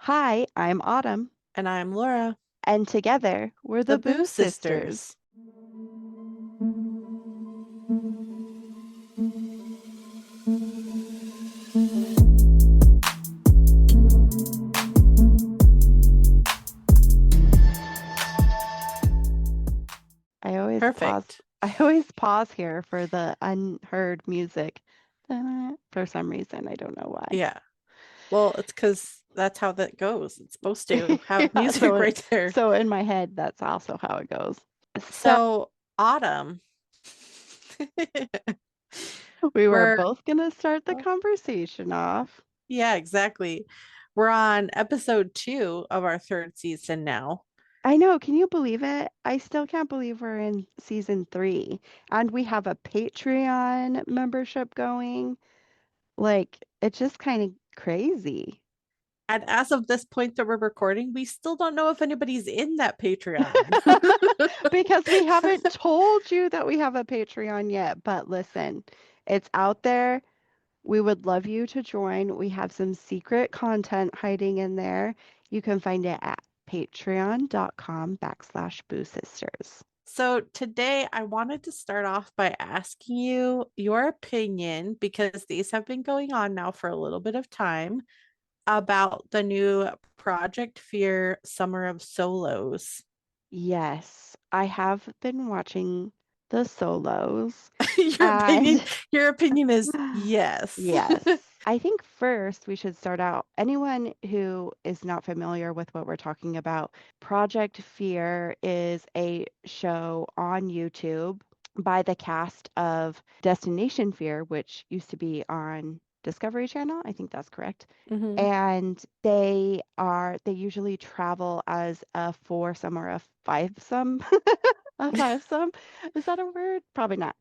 Hi, I'm Autumn, And I'm Laura, and together we're the the Boo Boo Sisters. Sisters. I always pause. Perfect. I always pause here for the unheard music. For some reason, I don't know why. Yeah. Well, it's because that's how that goes. It's supposed to have Yeah, music right there. so in my head, that's also how it goes. So So, Autumn, we were we're, both gonna start the oh, conversation off. yeah, exactly. We're on episode 2 of our third season now. I know, can you believe it? I still can't believe we're in season 3 and we have a Patreon membership going. Like, it's just kind of crazy. And as of this point that we're recording, we still don't know if anybody's in that Patreon. Because we haven't told you that we have a Patreon yet. But listen, it's out there. We would love you to join. We have some secret content hiding in there. You can find it at patreon.com/Boo Sisters. So today I wanted to start off by asking you your opinion because these have been going on now for a little bit of time about the new Project Fear Summer of Solos. Yes, I have been watching the solos Your opinion, and your opinion is yes. yes. I think first we should start out. Anyone who is not familiar with what we're talking about, Project Fear is a show on YouTube by the cast of Destination Fear, which used to be on Discovery Channel. I think that's correct. Hmm. And they usually travel as a foursome or a fivesome. A fivesome? Is that a word? Probably not.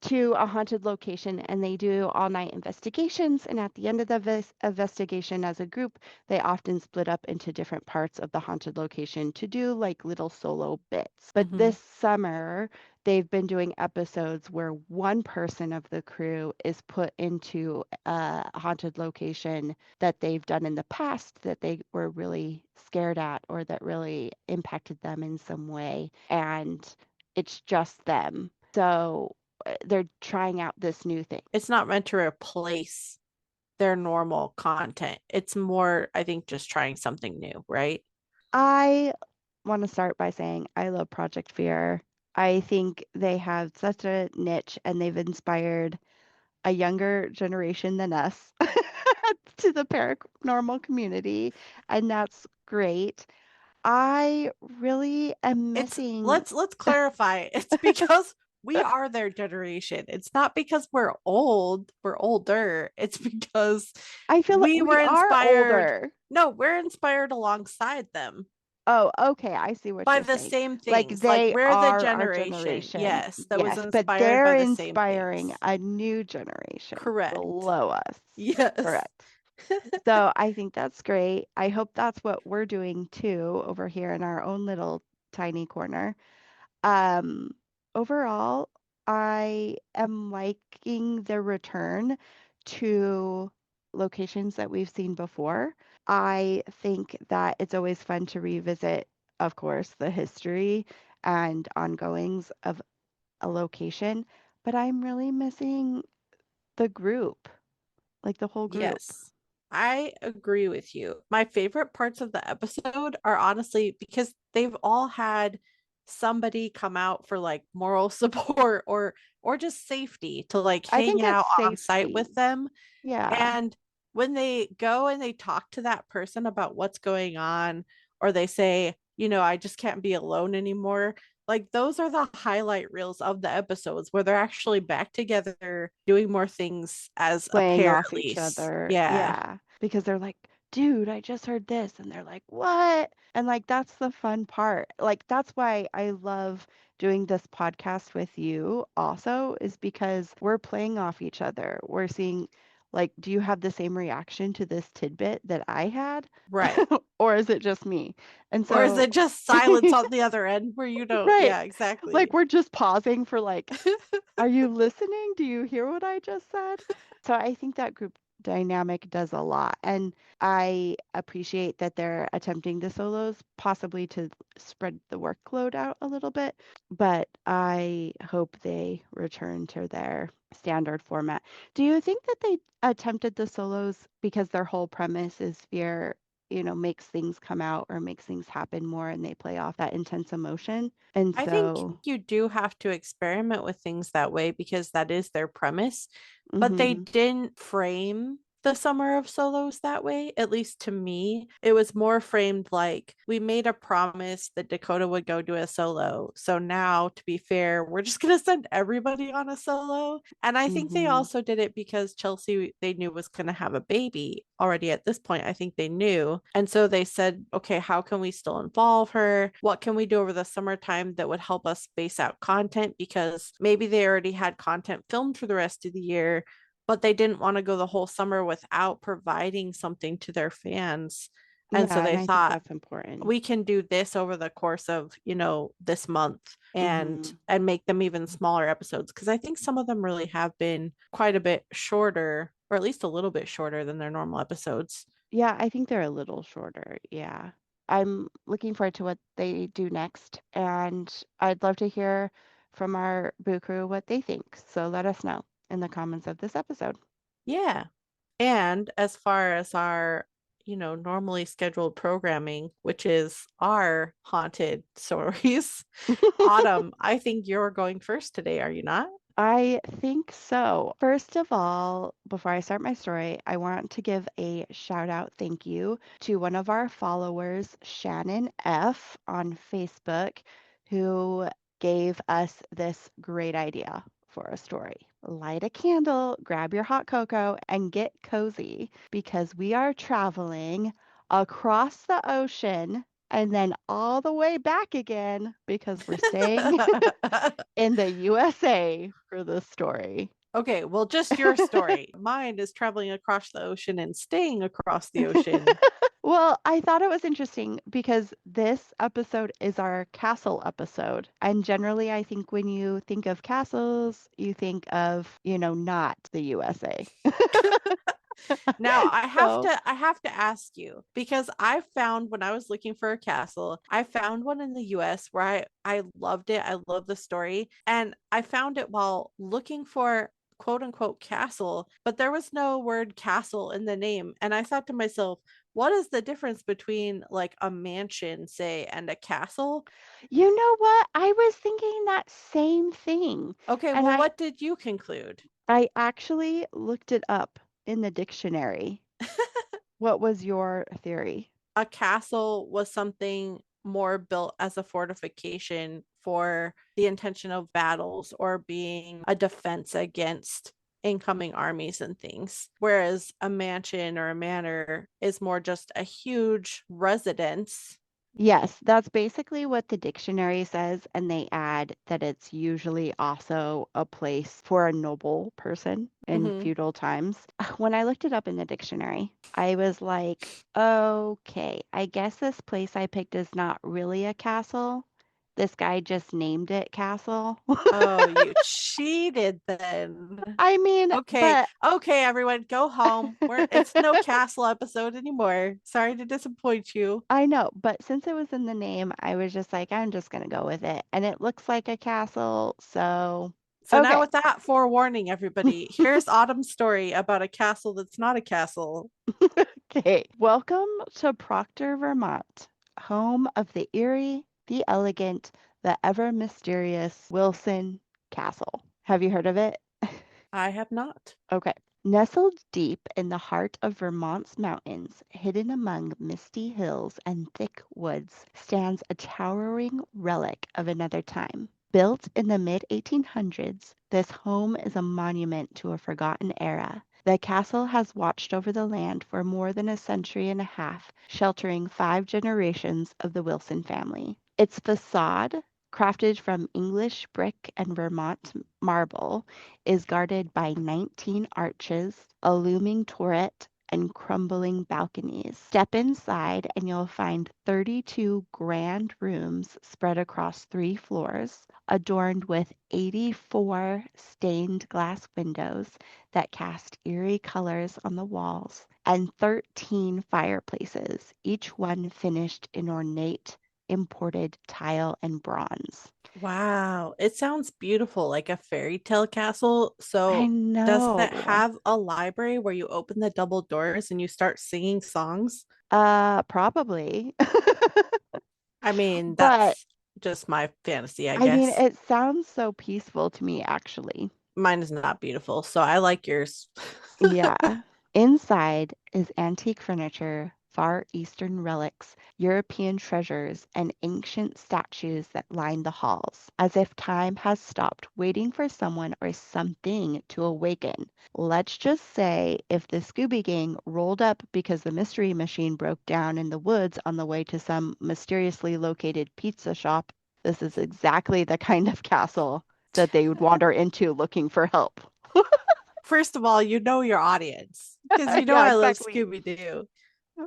To a haunted location, and they do all-night investigations. And at the end of the investigation, as a group, they often split up into different parts of the haunted location to do like little solo bits. But Hmm. this summer, they've been doing episodes where one person of the crew is put into a haunted location that they've done in the past that they were really scared at or that really impacted them in some way. And it's just them. So they're trying out this new thing. It's not meant to replace their normal content. It's more, I think, just trying something new, right? I want to start by saying I love Project Fear. I think they have such a niche and they've inspired a younger generation than us to the paranormal community, and that's great. I really am It's missing. let's clarify. It's because we are their generation. It's not because we're old, we're older. It's because I feel like we we were are inspired. older. No, we're inspired alongside them Oh, okay. I see what by you're the saying. same Like things. Like they we're the are our generation, generation. yes, that was Yes, but inspired they're by the same inspiring things. a new generation Correct. below us. Yes. Correct. So I think that's great. I hope that's what we're doing too over here in our own little tiny corner. Um, Overall, I am liking the return to locations that we've seen before. I think that it's always fun to revisit, of course, the history and ongoings of a location, but I'm really missing the group, like the whole group. Yes, I agree with you. My favorite parts of the episode are honestly because they've all had somebody come out for like moral support or just safety to like I hang think it's out on site safety. with them. Yeah. And when they go and they talk to that person about what's going on, or they say, I just can't be alone anymore. Like those are the highlight reels of the episodes where they're actually back together doing more things as a Playing pair, off at each least. other. Yeah. Yeah. Because they're like, dude, I just heard this. And they're like, what? And like, that's the fun part. Like, that's why I love doing this podcast with you also, is because we're playing off each other. We're seeing, like, do you have the same reaction to this tidbit that I had? Right. Or is it just me? And Or is so, it just silence on the other end where you don't? right. Yeah, Like, exactly. we're just pausing for, like, are you listening? Do you hear what I just said? So I think that group dynamic does a lot. And I appreciate that they're attempting the solos, possibly to spread the workload out a little bit, but I hope they return to their standard format. Do you think that they attempted the solos because their whole premise is fear, makes things come out or makes things happen more and they play off that intense emotion? And I think so, you do have to experiment with things that way because that is their premise, but they mhm, didn't frame the Summer of Solos that way, at least to me. It was more framed like we made a promise that Dakota would go do a solo. So now, to be fair, we're just going to send everybody on a solo. And I think they mhm. also did it because Chelsea, they knew was going to have a baby already at this point. I think they knew. And so they said, okay, how can we still involve her? What can we do over the summertime that would help us space out content? Because maybe they already had content filmed for the rest of the year, but they didn't want to go the whole summer without providing something to their fans. And so Yeah, and they I think thought, that's important. we can do this over the course of, this month and Mhm. and make them even smaller episodes because I think some of them really have been quite a bit shorter or at least a little bit shorter than their normal episodes. Yeah, I think they're a little shorter. Yeah. I'm looking forward to what they do next, and I'd love to hear from our Boo Crew what they think. So let us know in the comments of this episode. Yeah. And as far as our, normally scheduled programming, which is our haunted stories, Autumn, I think you're going first today, are you not? I think so. First of all, before I start my story, I want to give a shout out thank you to one of our followers, Shannon F. on Facebook, who gave us this great idea for a story. Light a candle, grab your hot cocoa, and get cozy because we are traveling across the ocean and then all the way back again because we're staying in the USA for this story. Okay, well, just your story. Mine is traveling across the ocean and staying across the ocean. Well, I thought it was interesting because this episode is our castle episode. And generally, I think when you think of castles, you think of, not the USA. Now, I have So, to I have to ask you because I found when I was looking for a castle, I found one in the US where I loved it. I love the story, and I found it while looking for quote unquote castle, but there was no word castle in the name. And I thought to myself, what is the difference between like a mansion, say, and a castle? you know what? I was thinking that same thing. Okay, And well, I what did you conclude? I actually looked it up in the dictionary. What was your theory? A castle was something more built as a fortification for the intention of battles or being a defense against incoming armies and things. Whereas a mansion or a manor is more just a huge residence. Yes, that's basically what the dictionary says, and they add that it's usually also a place for a noble person in Mm-hmm. feudal times. When I looked it up in the dictionary, I was like, okay, I guess this place I picked is not really a castle. This guy just named it castle. Oh, you cheated then. I mean, Okay, but okay, everyone, go home. It's no castle episode anymore. Sorry to disappoint you. I know, but since it was in the name, I was just like, I'm just gonna go with it. And it looks like a castle, so So now okay. with that forewarning, everybody, here's Autumn's story about a castle that's not a castle. Okay, welcome to Proctor, Vermont, home of the eerie, the elegant, the ever mysterious Wilson Castle. Have you heard of it? I have not. Okay. Nestled deep in the heart of Vermont's mountains, hidden among misty hills and thick woods, stands a towering relic of another time. Built in the mid 1800s, this home is a monument to a forgotten era. The castle has watched over the land for more than a century and a half, sheltering 5 generations of the Wilson family. Its facade, crafted from English brick and Vermont marble, is guarded by 19 arches, a looming turret, and crumbling balconies. Step inside and you'll find 32 grand rooms spread across 3 floors, adorned with 84 stained glass windows that cast eerie colors on the walls, and 13 fireplaces, each one finished in ornate imported tile and bronze. Wow. It sounds beautiful, like a fairy tale castle. I So, does it know. have a library where you open the double doors and you start singing songs? Probably. I mean, But that's just my fantasy, I I mean, guess. it sounds so peaceful to me, actually. Mine is not beautiful, so I like yours. Yeah. Inside is antique furniture, Far Eastern relics, European treasures, and ancient statues that line the halls, as if time has stopped waiting for someone or something to awaken. Let's just say if the Scooby Gang rolled up because the mystery machine broke down in the woods on the way to some mysteriously located pizza shop, this is exactly the kind of castle that they would wander into looking for help. First of all, you know your audience because you know Yeah, I love exactly. Scooby Doo.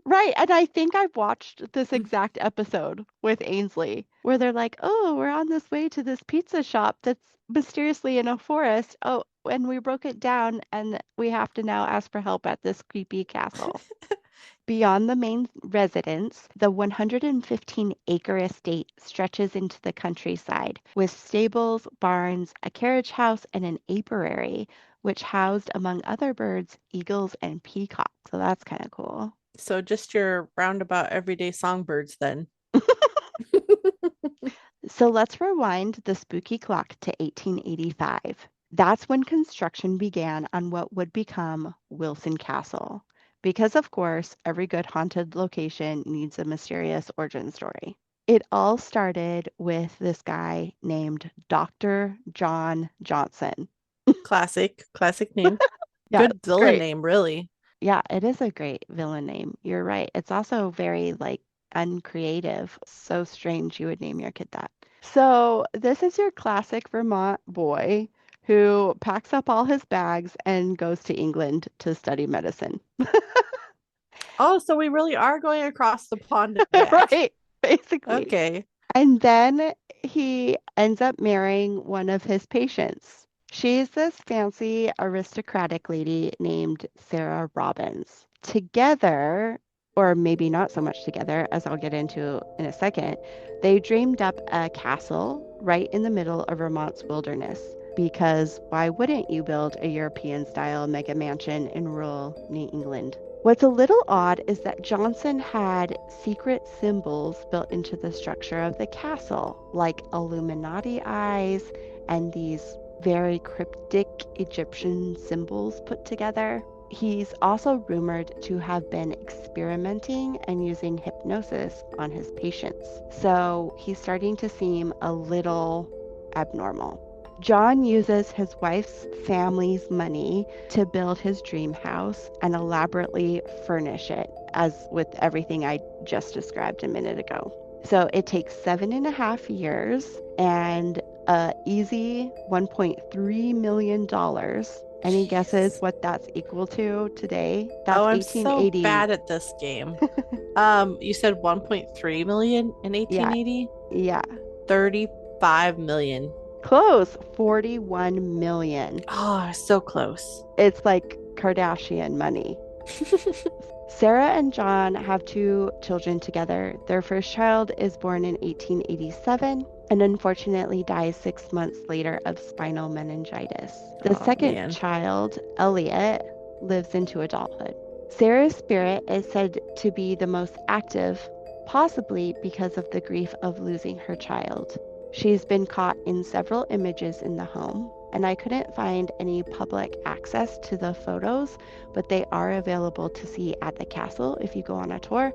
Right. And I think I've watched this exact episode with Ainsley where they're like, oh, we're on this way to this pizza shop that's mysteriously in a forest. Oh, and we broke it down and we have to now ask for help at this creepy castle. Beyond the main residence, the 115-acre estate stretches into the countryside with stables, barns, a carriage house, and an apiary, which housed, among other birds, eagles and peacocks. So that's kind of cool. So, just your roundabout everyday songbirds then. So let's rewind the spooky clock to 1885. That's when construction began on what would become Wilson Castle. Because, of course, every good haunted location needs a mysterious origin story. It all started with this guy named Dr. John Johnson. Classic name. Yeah, Good it's villain great. name, really. Yeah, it is a great villain name. You're right. It's also very like uncreative. So strange you would name your kid that. So, this is your classic Vermont boy who packs up all his bags and goes to England to study medicine. Oh, so we really are going across the pond and back. Right, basically. Okay. And then he ends up marrying one of his patients. She's this fancy aristocratic lady named Sarah Robbins. Together, or maybe not so much together, as I'll get into in a second, they dreamed up a castle right in the middle of Vermont's wilderness. Because why wouldn't you build a European style mega mansion in rural New England? What's a little odd is that Johnson had secret symbols built into the structure of the castle, like Illuminati eyes and these very cryptic Egyptian symbols put together. He's also rumored to have been experimenting and using hypnosis on his patients. So he's starting to seem a little abnormal. John uses his wife's family's money to build his dream house and elaborately furnish it, as with everything I just described a minute ago. So it takes 7.5 years and a easy $1.3 million. Any guesses Jeez. what that's equal to today? Oh, That's I'm so 1880. bad at this game. You said 1.3 million in Yeah, 1880? yeah. 35 million. Close. 41 million. Oh, so close. It's like Kardashian money. Sarah and John have 2 children together. Their first child is born in 1887 and unfortunately dies 6 months later of spinal meningitis. The Oh, second man. child, Elliot, lives into adulthood. Sarah's spirit is said to be the most active, possibly because of the grief of losing her child. She's been caught in several images in the home, and I couldn't find any public access to the photos, but they are available to see at the castle if you go on a tour,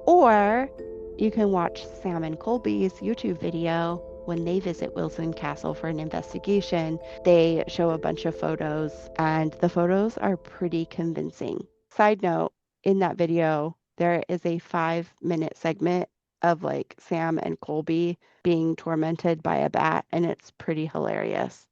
or you can watch Sam and Colby's YouTube video when they visit Wilson Castle for an investigation. They show a bunch of photos, and the photos are pretty convincing. Side note, in that video, there is a 5-minute segment of like Sam and Colby being tormented by a bat, and it's pretty hilarious.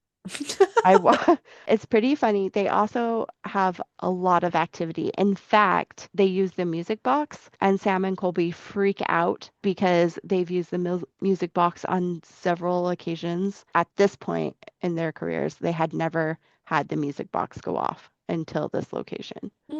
It's pretty funny. They also have a lot of activity. In fact, they use the music box, and Sam and Colby freak out because they've used the music box on several occasions. At this point in their careers, they had never had the music box go off until this location. I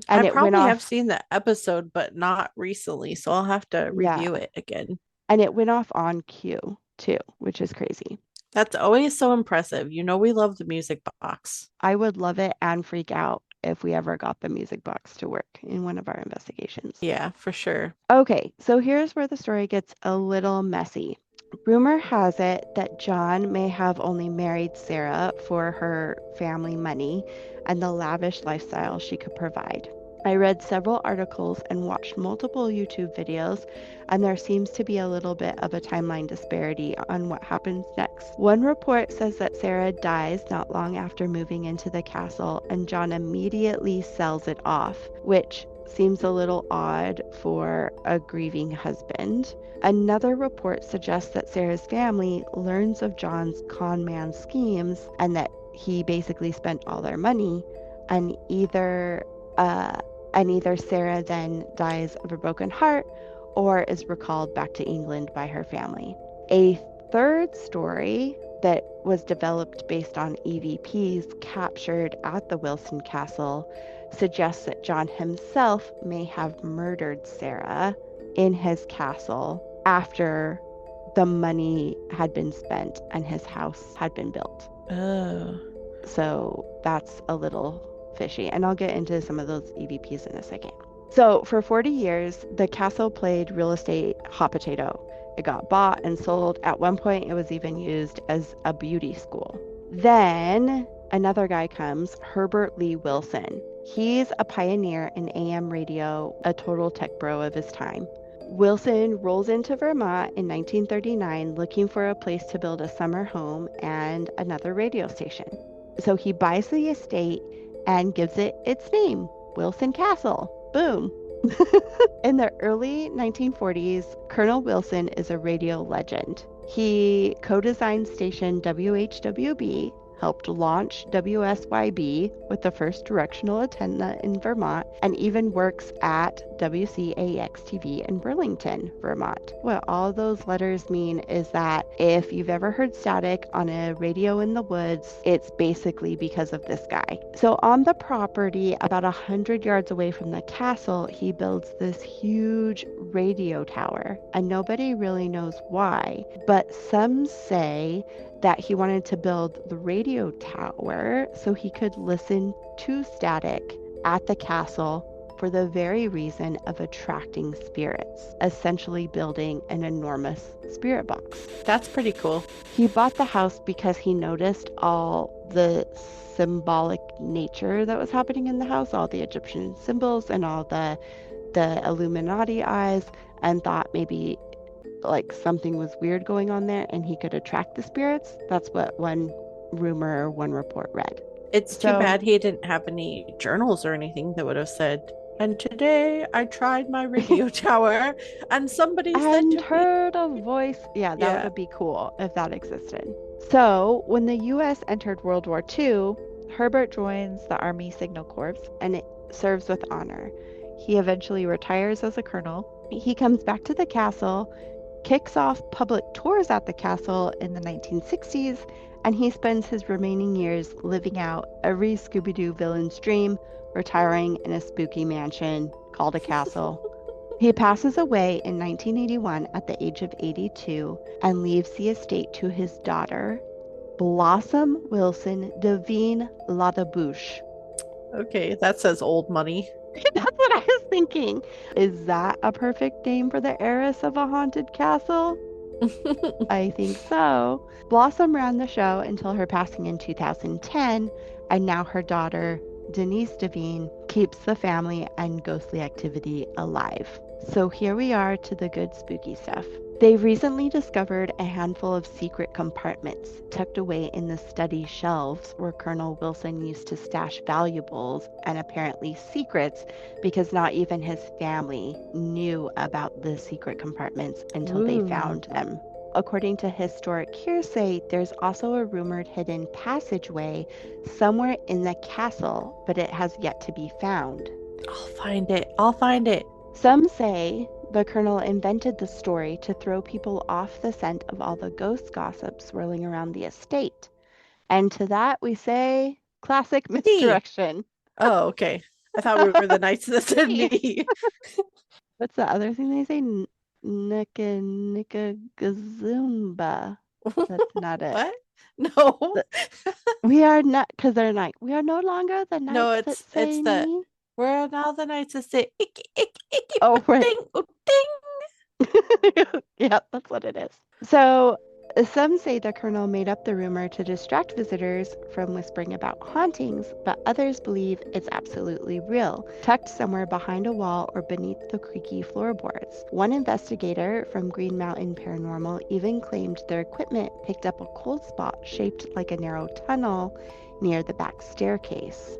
And it went probably have off, seen the episode, but not recently, so I'll have to yeah, review it again. and it went off on cue too, which is crazy. That's always so impressive. You know, we love the music box. I would love it and freak out if we ever got the music box to work in one of our investigations. Yeah, for sure. Okay, so here's where the story gets a little messy. Rumor has it that John may have only married Sarah for her family money and the lavish lifestyle she could provide. I read several articles and watched multiple YouTube videos, and there seems to be a little bit of a timeline disparity on what happens next. One report says that Sarah dies not long after moving into the castle, and John immediately sells it off, which seems a little odd for a grieving husband. Another report suggests that Sarah's family learns of John's con man schemes and that he basically spent all their money, and uh, either Sarah then dies of a broken heart or is recalled back to England by her family. A third story that was developed based on EVPs captured at the Wilson Castle suggests that John himself may have murdered Sarah in his castle after the money had been spent and his house had been built. Oh. So that's a little fishy. And I'll get into some of those EVPs in a second. So for 40 years, the castle played real estate hot potato. It got bought and sold. At one point, it was even used as a beauty school. Then another guy comes, Herbert Lee Wilson. He's a pioneer in AM radio, a total tech bro of his time. Wilson rolls into Vermont in 1939 looking for a place to build a summer home and another radio station. So he buys the estate and gives it its name, Wilson Castle. Boom. In the early 1940s, Colonel Wilson is a radio legend. He co-designed station WHWB, helped launch WSYB with the first directional antenna in Vermont, and even works at WCAX-TV in Burlington, Vermont. What all those letters mean is that if you've ever heard static on a radio in the woods, it's basically because of this guy. So on the property, about 100 yards away from the castle, he builds this huge radio tower, and nobody really knows why, but some say that he wanted to build the radio tower so he could listen to static at the castle for the very reason of attracting spirits, essentially building an enormous spirit box. That's pretty cool. He bought the house because he noticed all the symbolic nature that was happening in the house, all the Egyptian symbols and all the Illuminati eyes, and thought maybe like something was weird going on there and he could attract the spirits. That's what one report read. It's too bad he didn't have any journals or anything that would have said, and today I tried my radio tower and somebody said and to heard me. a voice. Yeah, that would be cool if that existed. So when the US entered World War II, Herbert joins the Army Signal Corps and it serves with honor. He eventually retires as a colonel. He comes back to the castle, kicks off public tours at the castle in the 1960s, and he spends his remaining years living out every Scooby-Doo villain's dream, retiring in a spooky mansion called a castle. He passes away in 1981 at the age of 82 and leaves the estate to his daughter, Blossom Wilson Devine Ladabouche. Okay, that says old money. That's what I was thinking. Is that a perfect name for the heiress of a haunted castle? I think so. Blossom ran the show until her passing in 2010, and now her daughter, Denise Devine, keeps the family and ghostly activity alive. So here we are to the good spooky stuff. They recently discovered a handful of secret compartments tucked away in the study shelves where Colonel Wilson used to stash valuables and apparently secrets, because not even his family knew about the secret compartments until they found them. according to historic hearsay, there's also a rumored hidden passageway somewhere in the castle, but it has yet to be found. I'll find it. I'll find it. Some say the colonel invented the story to throw people off the scent of all the ghost gossip swirling around the estate. And to that we say classic Me. misdirection. Oh, okay. I thought we were the knights that said Me. me. What's the other thing they say? Nika Nika Gazumba. That's not it. What? No. We are not, because they're like, we are no longer the No, knights that it's say the me. we're now the knights that say icky icky icky Oh, right. ding ding. Yeah, that's what it is. So some say the colonel made up the rumor to distract visitors from whispering about hauntings, but others believe it's absolutely real, tucked somewhere behind a wall or beneath the creaky floorboards. One investigator from Green Mountain Paranormal even claimed their equipment picked up a cold spot shaped like a narrow tunnel near the back staircase.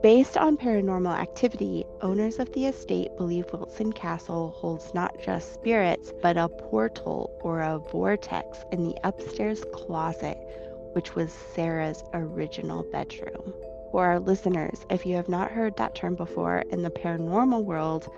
Based on paranormal activity, owners of the estate believe Wilson Castle holds not just spirits, but a portal or a vortex in the upstairs closet, which was Sarah's original bedroom. For our listeners, if you have not heard that term before, in the paranormal world,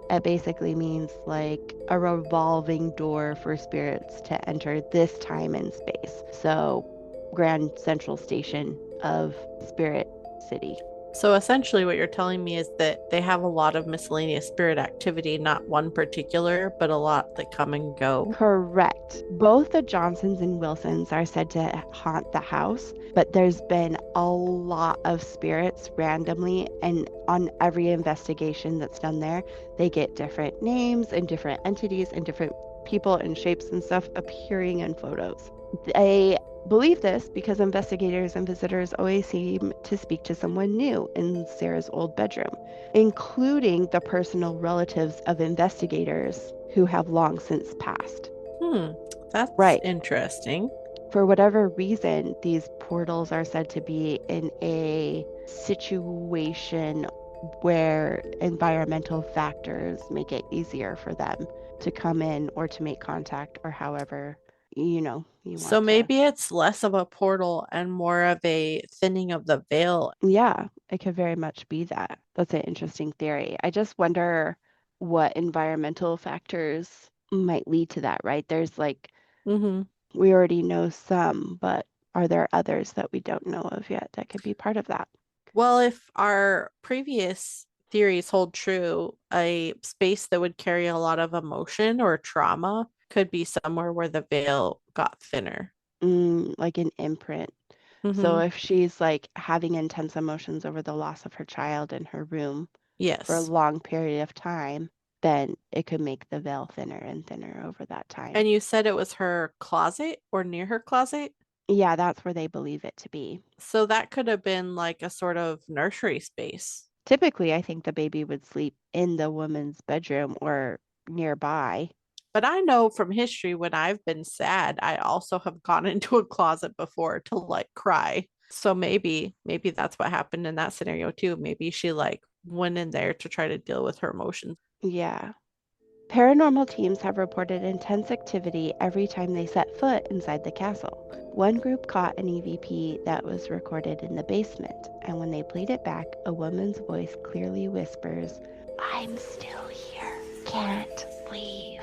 it basically means like a revolving door for spirits to enter this time and space. So, Grand Central Station of Spirit City. So essentially, what you're telling me is that they have a lot of miscellaneous spirit activity, not one particular, but a lot that come and go. Correct. Both the Johnsons and Wilsons are said to haunt the house, but there's been a lot of spirits randomly, and on every investigation that's done there, they get different names and different entities and different people and shapes and stuff appearing in photos. They believe this because investigators and visitors always seem to speak to someone new in Sarah's old bedroom, including the personal relatives of investigators who have long since passed. That's Right. interesting. For whatever reason, these portals are said to be in a situation where environmental factors make it easier for them to come in or to make contact or however you want So to. maybe it's less of a portal and more of a thinning of the veil. Yeah, it could very much be that. That's an interesting theory. I just wonder what environmental factors might lead to that, right? There's like, we already know some, but are there others that we don't know of yet that could be part of that? Well, if our previous theories hold true, a space that would carry a lot of emotion or trauma could be somewhere where the veil got thinner. Like an imprint. So if she's like having intense emotions over the loss of her child in her room for a Yes. long period of time, then it could make the veil thinner and thinner over that time. And you said it was her closet or near her closet? Yeah, that's where they believe it to be. So that could have been like a sort of nursery space. Typically, I think the baby would sleep in the woman's bedroom or nearby. But I know from history when I've been sad, I also have gone into a closet before to like cry. So maybe that's what happened in that scenario too. Maybe she like went in there to try to deal with her emotions. Yeah. Paranormal teams have reported intense activity every time they set foot inside the castle. One group caught an EVP that was recorded in the basement, and when they played it back, a woman's voice clearly whispers, "I'm still here. Can't leave."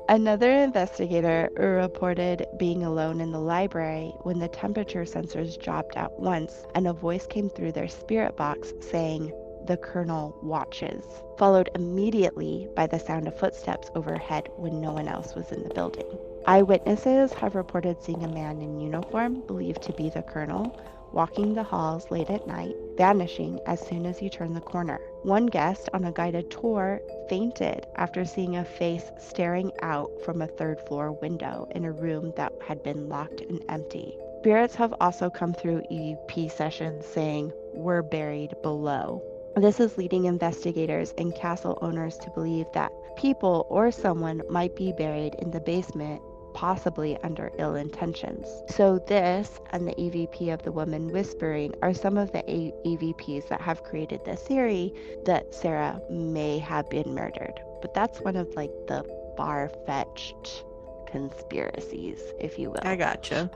Another investigator reported being alone in the library when the temperature sensors dropped at once and a voice came through their spirit box saying, "The Colonel watches," followed immediately by the sound of footsteps overhead when no one else was in the building. Eyewitnesses have reported seeing a man in uniform, believed to be the Colonel, walking the halls late at night, vanishing as soon as you turn the corner. One guest on a guided tour fainted after seeing a face staring out from a third-floor window in a room that had been locked and empty. Spirits have also come through EVP sessions saying, "We're buried below." This is leading investigators and castle owners to believe that people or someone might be buried in the basement, possibly under ill intentions. So this and the EVP of the woman whispering are some of the EVPs that have created the theory that Sarah may have been murdered. But that's one of like the far-fetched conspiracies, if you I will. gotcha.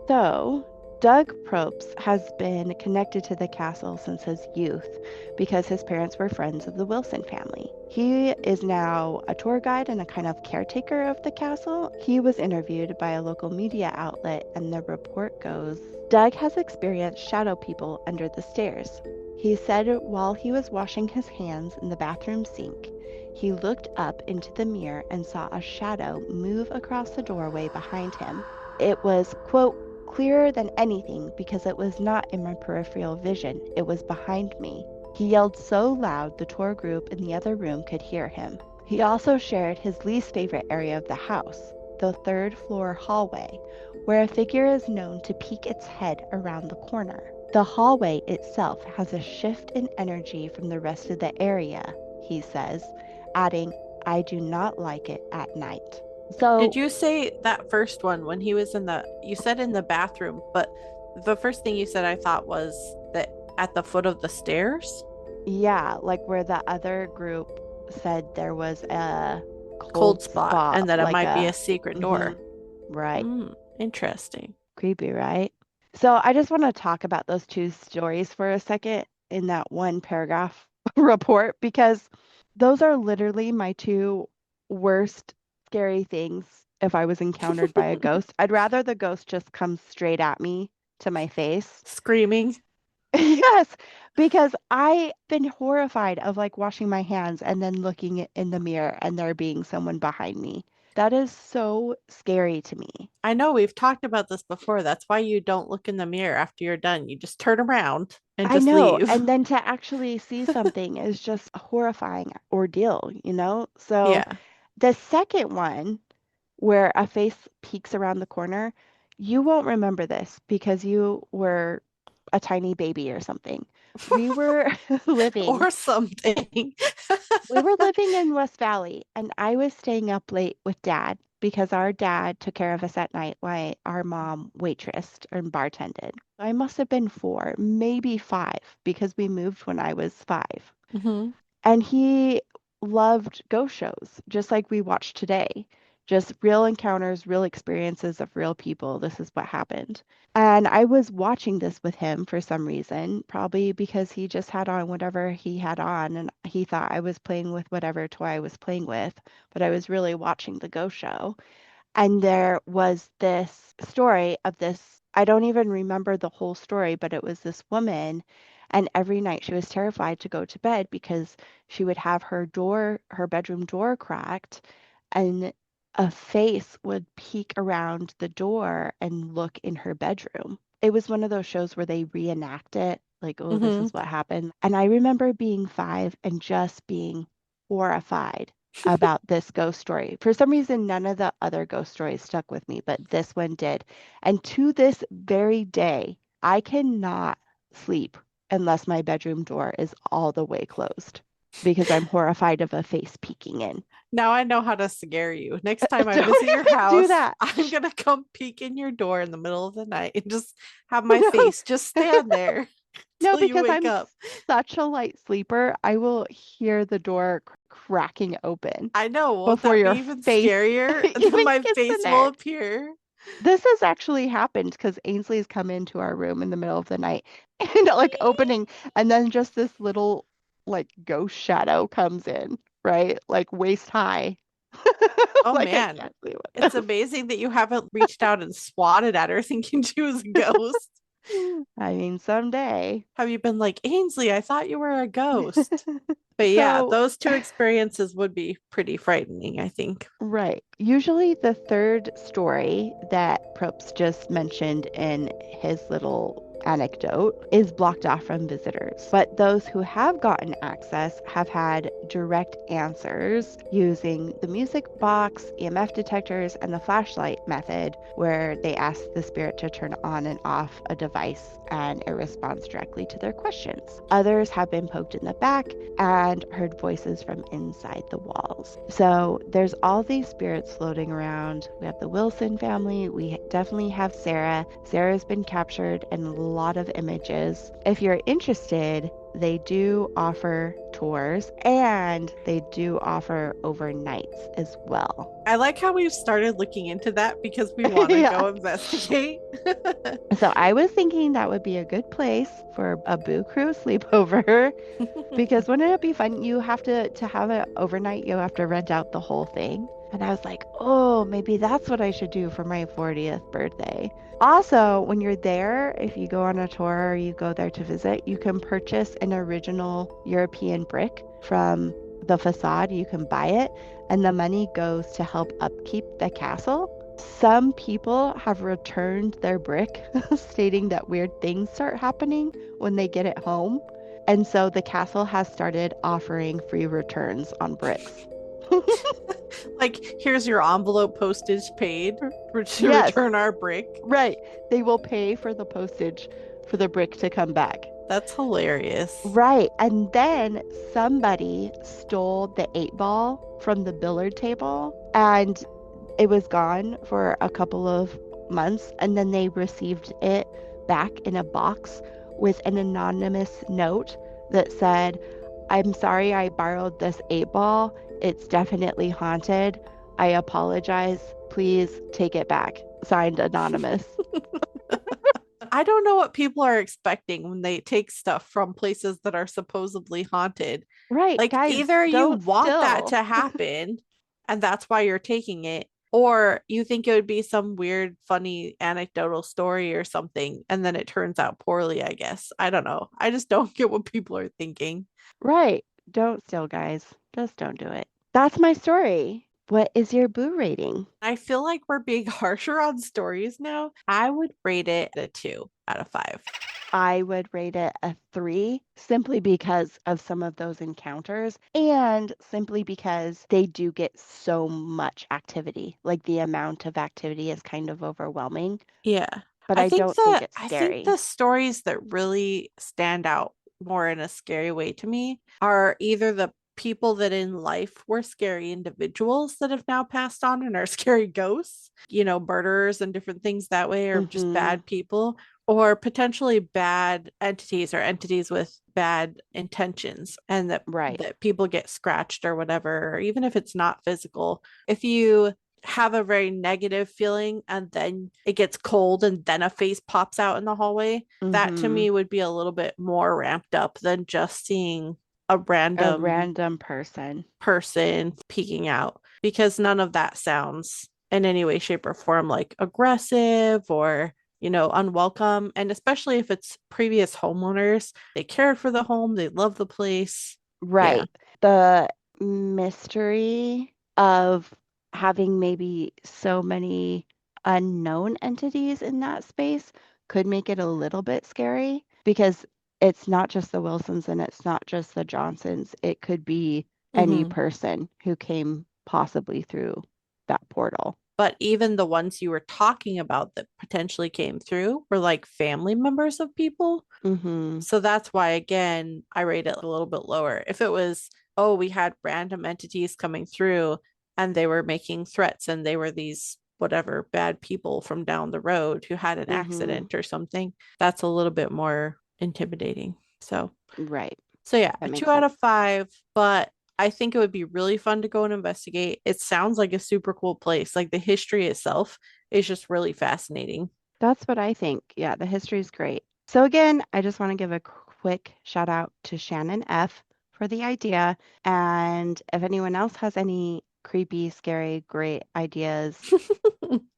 So, Doug Probst has been connected to the castle since his youth because his parents were friends of the Wilson family. He is now a tour guide and a kind of caretaker of the castle. He was interviewed by a local media outlet, and the report goes Doug has experienced shadow people under the stairs. He said while he was washing his hands in the bathroom sink, he looked up into the mirror and saw a shadow move across the doorway behind him. It was, quote, clearer than anything because it was not in my peripheral vision, it was behind me. He yelled so loud the tour group in the other room could hear him. He also shared his least favorite area of the house, the third floor hallway, where a figure is known to peek its head around the corner. The hallway itself has a shift in energy from the rest of the area, he says, adding, I do not like it at night. Did So, you say that first one when he was you said in the bathroom, but the first thing you said I thought was that at the foot of the stairs? yeah, like where the other group said there was a Cold cold spot spot, and that it like might be a a, secret hmm door. right. Interesting. Creepy, right? So I just want to talk about those two stories for a second in that one paragraph report because those are literally my two worst scary things if I was encountered by a ghost. I'd rather the ghost just come straight at me to my face. Screaming. Yes, because I've been horrified of like washing my hands and then looking in the mirror and there being someone behind me. That is so scary to me. I know we've talked about this before. That's why you don't look in the mirror after you're done. You just turn around and I just know. leave. And then to actually see something is just a horrifying ordeal, you know? So Yeah. the second one, where a face peeks around the corner, you won't remember this because you were a tiny baby or something. We were living Or something. We were living in West Valley, and I was staying up late with Dad because our dad took care of us at night while our mom waitressed and bartended. I must have been 4, maybe 5, because we moved when I was 5. Hmm. And he loved ghost shows, just like we watched today. Just real encounters, real experiences of real people. This is what happened. And I was watching this with him for some reason, probably because he just had on whatever he had on and he thought I was playing with whatever toy I was playing with, but I was really watching the ghost show. And there was this story of this, I don't even remember the whole story, but it was this woman. And every night she was terrified to go to bed because she would have her bedroom door cracked, and a face would peek around the door and look in her bedroom. It was one of those shows where they reenact it, like, oh, this Hmm. is what happened. And I remember being 5 and just being horrified about this ghost story. For some reason, none of the other ghost stories stuck with me, but this one did. And to this very day, I cannot sleep unless my bedroom door is all the way closed because I'm horrified of a face peeking in. Now I know how to scare you. Next time I visit Don't your even do house, that. I'm going to come peek in your door in the middle of the night and just have my No, face just stand there no, till you because wake I'm up. such a light sleeper. I will hear the door cracking open I know. Won't before that be your even face scarier? Then even my gets in face will there. appear. This has actually happened because Ainsley's come into our room in the middle of the night and like opening, and then just this little like ghost shadow comes in, right? Like waist high. Oh Like I man. can't see It's what. amazing that you haven't reached out and swatted at her thinking she was a ghost. I mean, someday. Have you been like, Ainsley, I thought you were a ghost? But yeah, So, those two experiences would be pretty frightening, I think. right. Usually the third story that Probst just mentioned in his little anecdote is blocked off from visitors. But those who have gotten access have had direct answers using the music box, EMF detectors, and the flashlight method, where they ask the spirit to turn on and off a device and it responds directly to their questions. Others have been poked in the back and heard voices from inside the walls. So there's all these spirits floating around. We have the Wilson family. We definitely have Sarah. Sarah's been captured in a lot of images. If you're interested, they do offer tours and they do offer overnights as well. I like how we've started looking into that because we want to Yeah. go investigate. So I was thinking that would be a good place for a Boo Crew sleepover because wouldn't it be fun? You have to have it overnight, you have to rent out the whole thing. And I was like, oh, maybe that's what I should do for my 40th birthday. Also, when you're there, if you go on a tour or you go there to visit, you can purchase an original European brick from the facade. You can buy it, and the money goes to help upkeep the castle. Some people have returned their brick, stating that weird things start happening when they get it home. And so the castle has started offering free returns on bricks. Like, here's your envelope postage paid to Yes, return our brick. right. They will pay for the postage for the brick to come back. That's hilarious. Right. And then somebody stole the 8 ball from the billiard table and it was gone for a couple of months. And then they received it back in a box with an anonymous note that said, I'm sorry I borrowed this 8 ball. It's definitely haunted. I apologize. Please take it back. Signed Anonymous. I don't know what people are expecting when they take stuff from places that are supposedly haunted. Right, Like, guys, either you don't want that steal. to happen and that's why you're taking it, or you think it would be some weird, funny anecdotal story or something, and then it turns out poorly, I guess. I don't know. I just don't get what people are thinking. Right, don't steal, guys. Just don't do it. That's my story. What is your boo rating? I feel like we're being harsher on stories now. I would rate it a 2 out of 5. I would rate it a 3 simply because of some of those encounters and simply because they do get so much activity. Like the amount of activity is kind of overwhelming, Yeah. but I don't think it's I think the scary. stories that really stand out more in a scary way to me are either the people that in life were scary individuals that have now passed on and are scary ghosts, murderers and different things that way, or just Mm-hmm. bad people, or potentially bad entities or entities with bad intentions, and that Right. people get scratched or whatever, or even if it's not physical. If you have a very negative feeling and then it gets cold and then a face pops out in the hallway, that to Mm-hmm. me would be a little bit more ramped up than just seeing a A random random person. person peeking out, because none of that sounds in any way, shape, or form like aggressive or unwelcome. And especially if it's previous homeowners, they cared for the home, they love the place. Yeah. Right. The mystery of having maybe so many unknown entities in that space could make it a little bit scary because it's not just the Wilsons and it's not just the Johnsons. It could be any Mm-hmm. person who came possibly through that portal. But even the ones you were talking about that potentially came through were like family members of people. Mm-hmm. So that's why, again, I rate it a little bit lower. If it was, oh, we had random entities coming through and they were making threats and they were these whatever bad people from down the road who had an Mm-hmm. accident or something, that's a little bit more intimidating. Right. So yeah, a That two makes out sense. of five, but I think it would be really fun to go and investigate. It sounds like a super cool place. Like the history itself is just really fascinating. That's what I think. Yeah, the history is great. So again, I just want to give a quick shout out to Shannon F for the idea. And if anyone else has any creepy, scary, great ideas,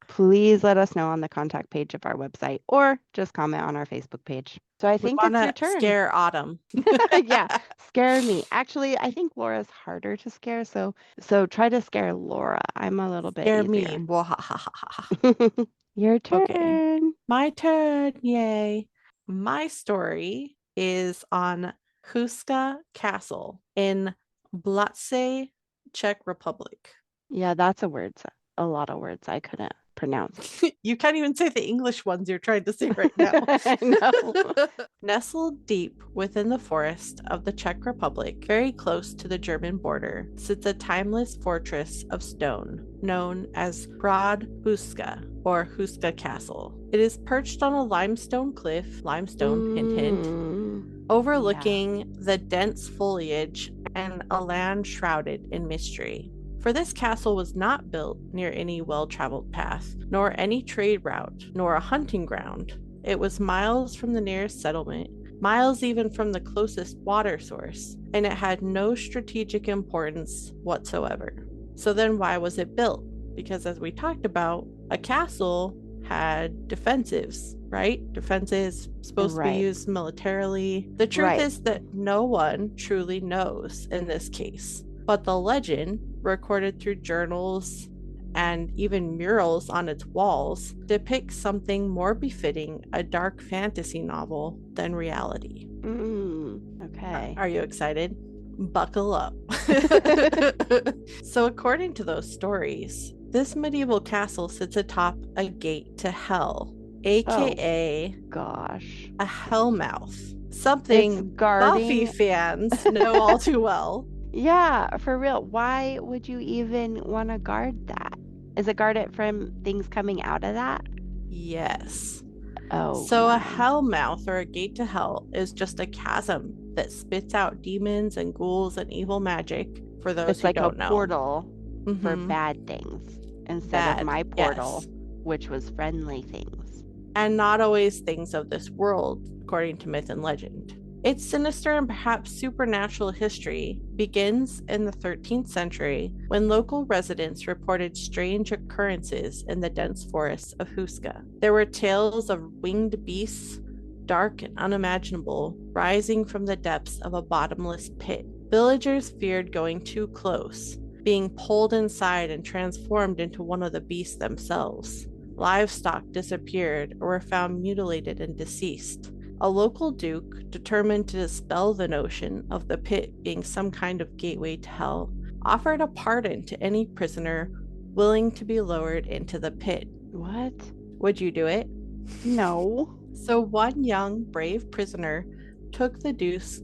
please let us know on the contact page of our website or just comment on our Facebook page. So I We think want it's your to turn. scare Autumn. Yeah, scare me. Actually, I think Laura's harder to scare, so try to scare Laura. I'm a little bit Scare me. easier. Wahahaha. Your Okay. turn. My turn. Yay. My story is on Houska Castle in Blatce, Czech Republic. Yeah, that's a word. A lot of words I couldn't pronounce. You can't even say the English ones you're trying to say right now. I know. Nestled deep within the forest of the Czech Republic, very close to the German border, sits a timeless fortress of stone known as Broad Houska or Houska Castle. It is perched on a limestone cliff, limestone, hint, hint, Mm. Yeah. overlooking the dense foliage and a land shrouded in mystery. For this castle was not built near any well traveled path, nor any trade route, nor a hunting ground. It was miles from the nearest settlement, miles even from the closest water source, and it had no strategic importance whatsoever. So then, why was it built? Because, as we talked about, a castle had defensives, right? Defenses supposed to be Right. used militarily. The truth Right. is that no one truly knows in this case, but the legend, recorded through journals and even murals on its walls, depicts something more befitting a dark fantasy novel than reality. Okay. Are you excited? Buckle up. So, according to those stories, this medieval castle sits atop a gate to hell, Oh aka gosh. a Hellmouth, It's something Buffy guarding. fans know all too well. Yeah, for real. Why would you even want to guard that? Is it guard it from things coming out of that? Yes. Oh So, a my. Hellmouth, or a gate to hell, is just a chasm that spits out demons and ghouls and evil magic, for those It's who like a don't know. portal for Mm-hmm. bad things instead of Bad, my portal, yes. which was friendly things. And not always things of this world, according to myth and legend. Its sinister and perhaps supernatural history begins in the 13th century when local residents reported strange occurrences in the dense forests of Houska. There were tales of winged beasts, dark and unimaginable, rising from the depths of a bottomless pit. Villagers feared going too close, being pulled inside and transformed into one of the beasts themselves. Livestock disappeared or were found mutilated and deceased. A local duke, determined to dispel the notion of the pit being some kind of gateway to hell, offered a pardon to any prisoner willing to be lowered into the pit. What? Would you do it? No. So one young, brave prisoner took the duke's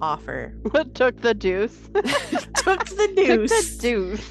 offer. What took the deuce? Took the Took the deuce. deuce.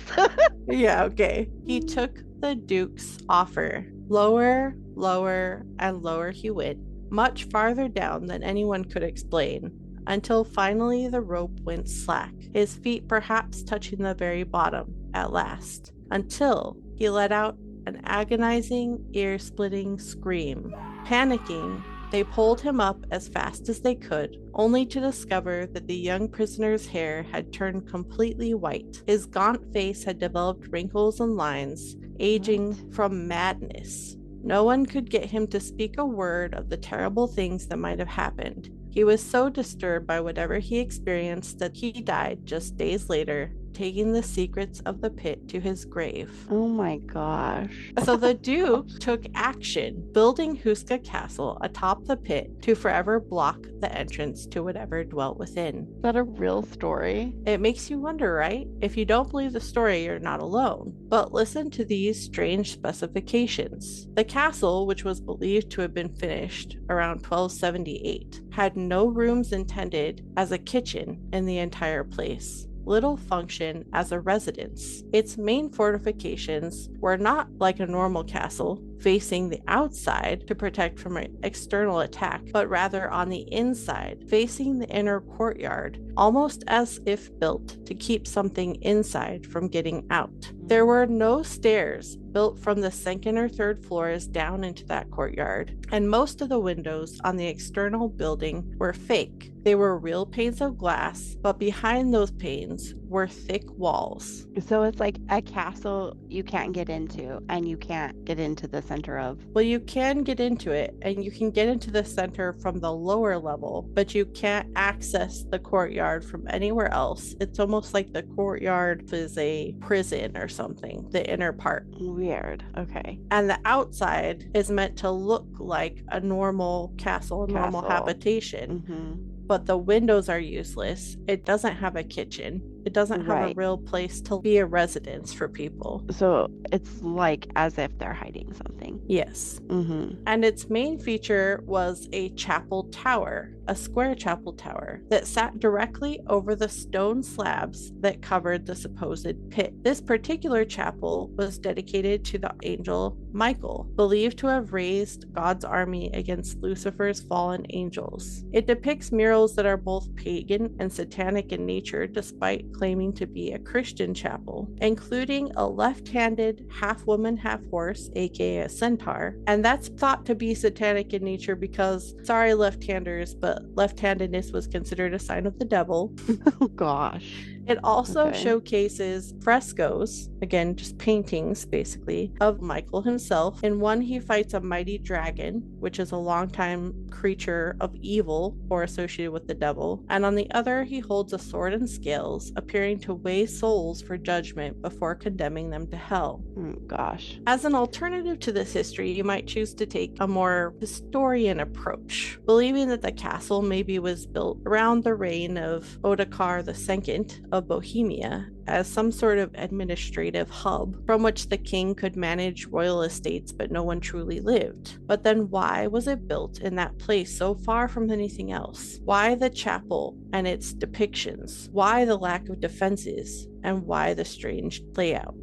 Yeah, okay. He took the duke's offer. Lower, lower, and lower he went, much farther down than anyone could explain, until finally the rope went slack, his feet perhaps touching the very bottom at last, until he let out an agonizing, ear-splitting scream. Panicking, they pulled him up as fast as they could, only to discover that the young prisoner's hair had turned completely white. His gaunt face had developed wrinkles and lines, aging from madness. No one could get him to speak a word of the terrible things that might have happened. He was so disturbed by whatever he experienced that he died just days later, taking the secrets of the pit to his grave. Oh my gosh. So the Duke took action, building Houska Castle atop the pit to forever block the entrance to whatever dwelt within. Is that a real story? It makes you wonder, right? If you don't believe the story, you're not alone. But listen to these strange specifications. The castle, which was believed to have been finished around 1278, had no rooms intended as a kitchen in the entire place. Little function as a residence. Its main fortifications were not like a normal castle, facing the outside to protect from an external attack, but rather on the inside, facing the inner courtyard, almost as if built to keep something inside from getting out. There were no stairs built from the second or third floors down into that courtyard, and most of the windows on the external building were fake. They were real panes of glass, but behind those panes were thick walls. So it's like a castle you can't get into, and you can't get into the center of. Well, you can get into it, and you can get into the center from the lower level, but you can't access the courtyard from anywhere else. It's almost like the courtyard is a prison or something, the inner part. Weird. Okay. And the outside is meant to look like a normal castle, a normal habitation. Mm-hmm. But the windows are useless. It doesn't have a kitchen. It doesn't have a Right. real place to be a residence for people. So it's like as if they're hiding something. Yes. Mm-hmm. And its main feature was a chapel tower, a square chapel tower that sat directly over the stone slabs that covered the supposed pit. This particular chapel was dedicated to the angel Michael, believed to have raised God's army against Lucifer's fallen angels. It depicts murals that are both pagan and satanic in nature, despite claiming to be a Christian chapel, including a left-handed half-woman, half-horse, aka a centaur, and that's thought to be satanic in nature because, sorry left-handers, but left-handedness was considered a sign of the devil. Oh gosh. It also Okay. showcases frescoes, again, just paintings basically, of Michael himself. In one, he fights a mighty dragon, which is a longtime creature of evil or associated with the devil. And on the other, he holds a sword and scales, appearing to weigh souls for judgment before condemning them to hell. Oh gosh. As an alternative to this history, you might choose to take a more historian approach, believing that the castle maybe was built around the reign of Ottokar II of Bohemia as some sort of administrative hub from which the king could manage royal estates, but no one truly lived. But then why was it built in that place so far from anything else? Why the chapel and its depictions? Why the lack of defenses? And why the strange layout?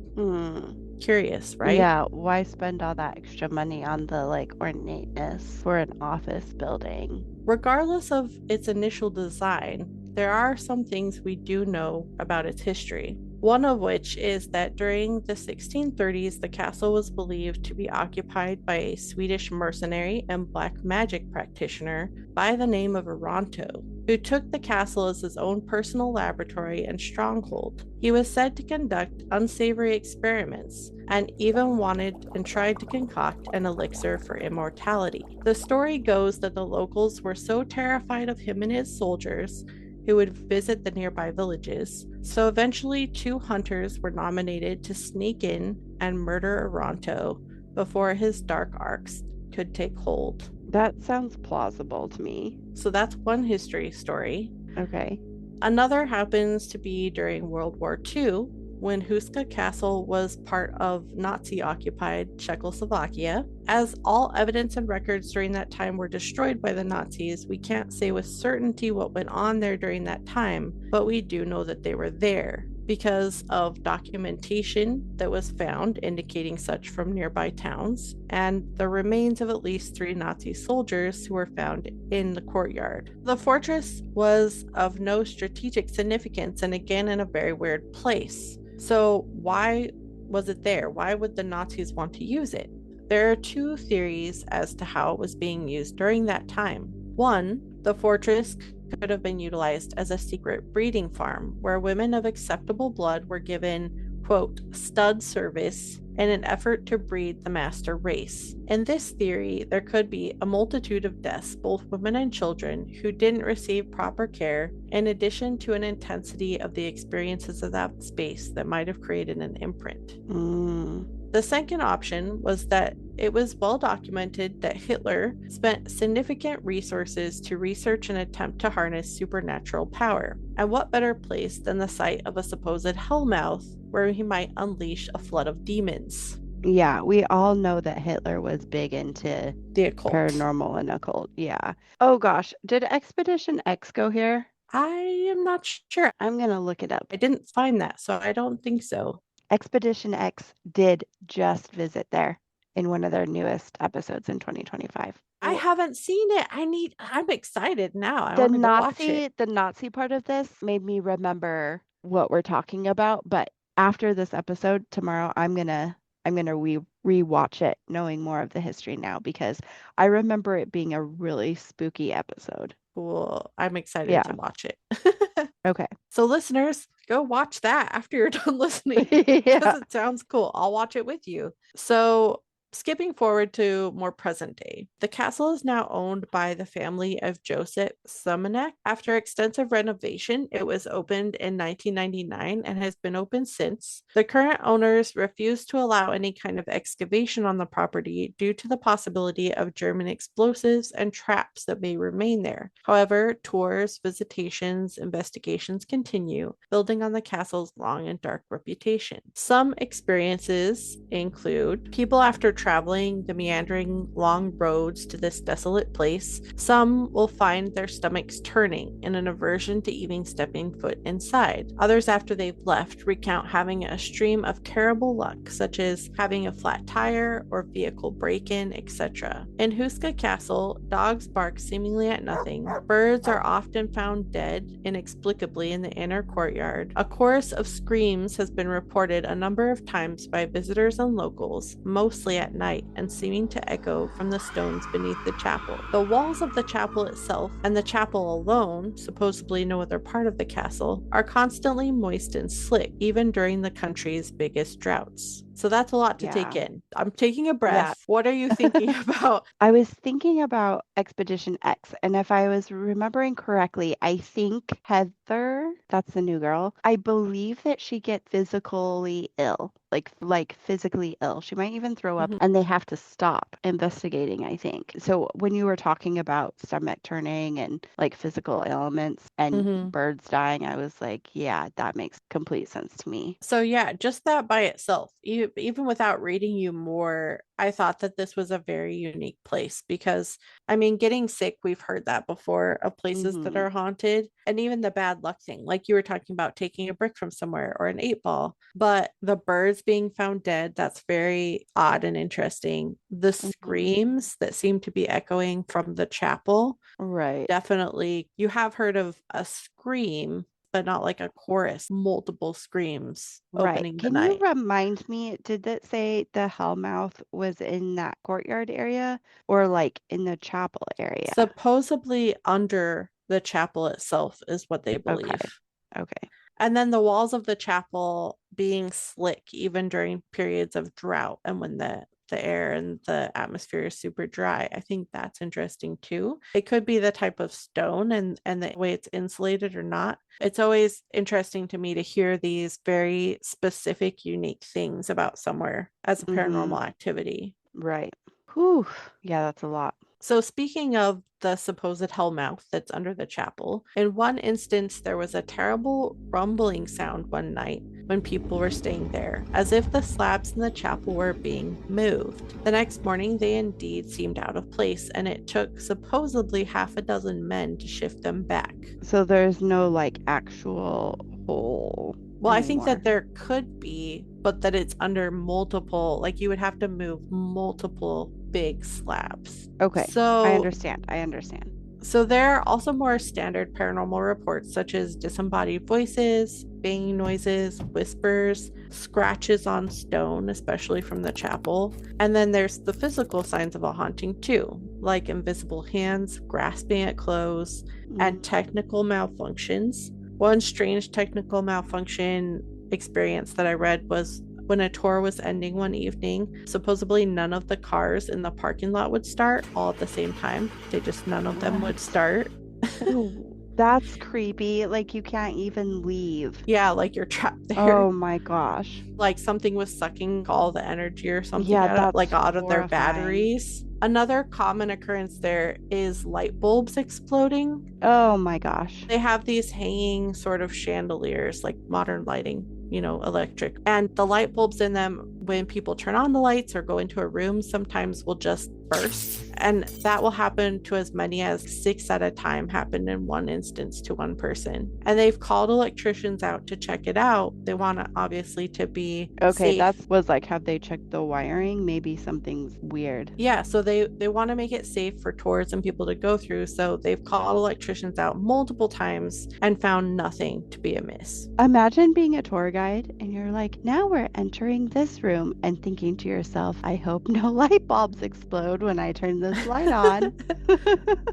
Curious, right? Yeah, why spend all that extra money on the like ornateness for an office building? Regardless of its initial design, there are some things we do know about its history. One of which is that during the 1630s, the castle was believed to be occupied by a Swedish mercenary and black magic practitioner by the name of Aranto, who took the castle as his own personal laboratory and stronghold. He was said to conduct unsavory experiments and even wanted and tried to concoct an elixir for immortality. The story goes that the locals were so terrified of him and his soldiers who would visit the nearby villages. So eventually, 2 hunters were nominated to sneak in and murder Aranto before his dark arts could take hold. That sounds plausible to me. So that's one history story. Okay. Another happens to be during World War II, when Houska Castle was part of Nazi-occupied Czechoslovakia. As all evidence and records during that time were destroyed by the Nazis, we can't say with certainty what went on there during that time, but we do know that they were there because of documentation that was found indicating such from nearby towns, and the remains of at least 3 Nazi soldiers who were found in the courtyard. The fortress was of no strategic significance and again in a very weird place. So why was it there? Why would the Nazis want to use it? There are 2 theories as to how it was being used during that time. One, the fortress could have been utilized as a secret breeding farm where women of acceptable blood were given, quote, stud service in an effort to breed the master race. In this theory, there could be a multitude of deaths, both women and children, who didn't receive proper care, in addition to an intensity of the experiences of that space that might have created an imprint. The second option was that it was well documented that Hitler spent significant resources to research and attempt to harness supernatural power. And what better place than the site of a supposed Hellmouth where he might unleash a flood of demons? Yeah, we all know that Hitler was big into The occult. paranormal and occult. Yeah. Oh gosh, did Expedition X go here? I am not sure. I'm gonna look it up. I didn't find that, so I don't think so. Expedition X did just visit there in one of their newest episodes in 2025. I haven't seen it. I'm excited now. I want to go watch it. The Nazi part of this made me remember what we're talking about, but after this episode tomorrow, I'm gonna rewatch it, knowing more of the history now because I remember it being a really spooky episode. Cool. I'm excited to watch it. Okay. So listeners, go watch that after you're done listening Yeah. because it sounds cool. I'll watch it with you. So Skipping forward to more present day, the castle is now owned by the family of Joseph Sumanek. After extensive renovation, it was opened in 1999 and has been open since. The current owners refuse to allow any kind of excavation on the property due to the possibility of German explosives and traps that may remain there. However, tours, visitations, investigations continue, building on the castle's long and dark reputation. Some experiences include people after traveling the meandering long roads to this desolate place. Some will find their stomachs turning in an aversion to even stepping foot inside. Others, after they've left, recount having a stream of terrible luck, such as having a flat tire or vehicle break-in, etc. In Houska Castle, dogs bark seemingly at nothing. Birds are often found dead inexplicably in the inner courtyard. A chorus of screams has been reported a number of times by visitors and locals, mostly at night, and seeming to echo from the stones beneath the chapel. The walls of the chapel itself, and the chapel alone, supposedly no other part of the castle, are constantly moist and slick, even during the country's biggest droughts. So that's a lot to take Yeah. in. I'm taking a breath. Yeah. What are you thinking about? I was thinking about Expedition X, and if I was remembering correctly, I think Heather, that's the new girl, I believe that she gets physically ill, like physically ill. She might even throw up, Mhm. and they have to stop investigating, I think. So when you were talking about stomach turning and like physical ailments and Mhm. birds dying, I was like, yeah, that makes complete sense to me. So yeah, just that by itself, even without reading you more, I thought that this was a very unique place because I mean, getting sick, we've heard that before of places that Mm-hmm. are haunted, and even the bad luck thing, like you were talking about taking a brick from somewhere or an 8 ball. But the birds being found dead, that's very odd and interesting. The Mm-hmm. screams that seem to be echoing from the chapel, Right. definitely, you have heard of a scream, but not like a chorus, multiple screams Right. opening the Can you night. remind me, did it say the Hellmouth was in that courtyard area or like in the chapel area? Supposedly under the chapel itself is what they Okay. believe. Okay. And then the walls of the chapel being slick even during periods of drought and when the air and the atmosphere is super dry. I think that's interesting too. It could be the type of stone and the way it's insulated or not. It's always interesting to me to hear these very specific, unique things about somewhere as a Mm-hmm. paranormal activity. Right. Whew. Yeah, that's a lot. So, speaking of the supposed hellmouth that's under the chapel, in one instance, there was a terrible rumbling sound one night when people were staying there, as if the slabs in the chapel were being moved. The next morning, they indeed seemed out of place, and it took supposedly half a dozen men to shift them back. So there's no like actual hole Well, I think anymore. that there could be, but that it's under multiple, like you would have to move multiple big slabs. Okay. I So understand. I understand. So there are also more standard paranormal reports, such as disembodied voices, banging noises, whispers, scratches on stone, especially from the chapel. And then there's the physical signs of a haunting, too, like invisible hands grasping at clothes and Mm. technical malfunctions. One strange technical malfunction experience that I read was when a tour was ending one evening, supposedly none of the cars in the parking lot would start all at the same time. None of them would What? start. Ooh, that's creepy. Like you can't even leave. Yeah, like you're trapped there. Oh my gosh. Like something was sucking all the energy or something Yeah, out of, that's like out of their horrifying. batteries. Another common occurrence there is light bulbs exploding. Oh my gosh. They have these hanging sort of chandeliers, like modern lighting, electric. And the light bulbs in them, when people turn on the lights or go into a room, sometimes will just burst. And that will happen to as many as 6 at a time, happened in one instance to one person. And they've called electricians out to check it out. They want it obviously to be Okay, safe. that was like, have they checked the wiring? Maybe something's weird. Yeah, so they want to make it safe for tours and people to go through. So they've called electricians out multiple times and found nothing to be amiss. Imagine being a tour guide and you're like, now we're entering this room and thinking to yourself, I hope no light bulbs explode when I turn this light on.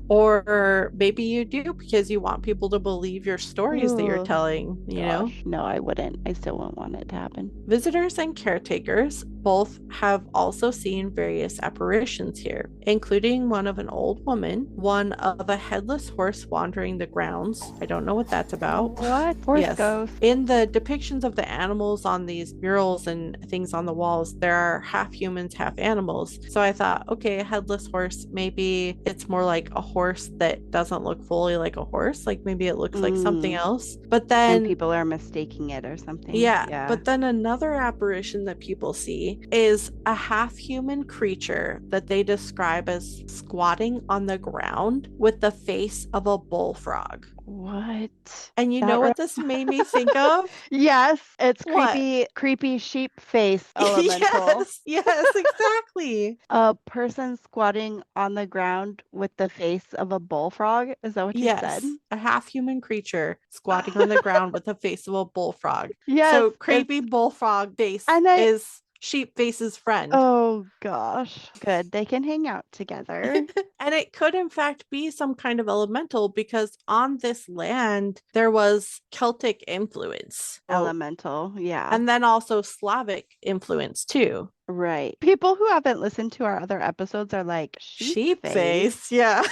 Or maybe you do because you want people to believe your stories that you're Oh telling. gosh. No, I wouldn't. I still wouldn't want it to happen. Visitors and caretakers, both have also seen various apparitions here, including one of an old woman, one of a headless horse wandering the grounds. I don't know what that's about. What? Horse Yes. ghost. In the depictions of the animals on these murals and things on the walls, there are half humans, half animals. So I thought, okay, a headless horse, maybe it's more like a horse that doesn't look fully like a horse. Like maybe it looks like something Mm. else. But And then people are mistaking it or something. yeah, Yeah. but then another apparition that people see is a half human creature that they describe as squatting on the ground with the face of a bullfrog. What? And you know That re- what this made me think of? Yes, it's What? creepy sheep face elemental. Yes, yes, exactly. A person squatting on the ground with the face of a bullfrog. Is that what you said? Yes, a half human creature squatting on the ground with the face of a bullfrog. Yes, So creepy it's bullfrog face and I is sheep face's friend. oh gosh. Good. They can hang out together. And it could, in fact, be some kind of elemental because on this land there was Celtic influence. Oh, Elemental. Yeah. and then also Slavic influence too. Right. People who haven't listened to our other episodes are like, sheep Sheep face. face, yeah.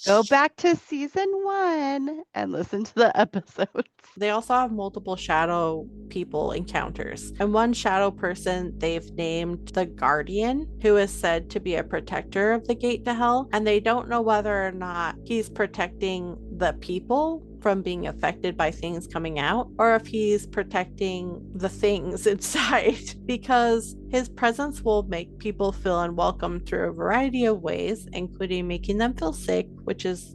Go back to season 1 and listen to the episodes. They also have multiple shadow people encounters. And one shadow person they've named the Guardian, who is said to be a protector of the gate to hell. And they don't know whether or not he's protecting the people from being affected by things coming out or if he's protecting the things inside because his presence will make people feel unwelcome through a variety of ways, including making them feel sick, which is,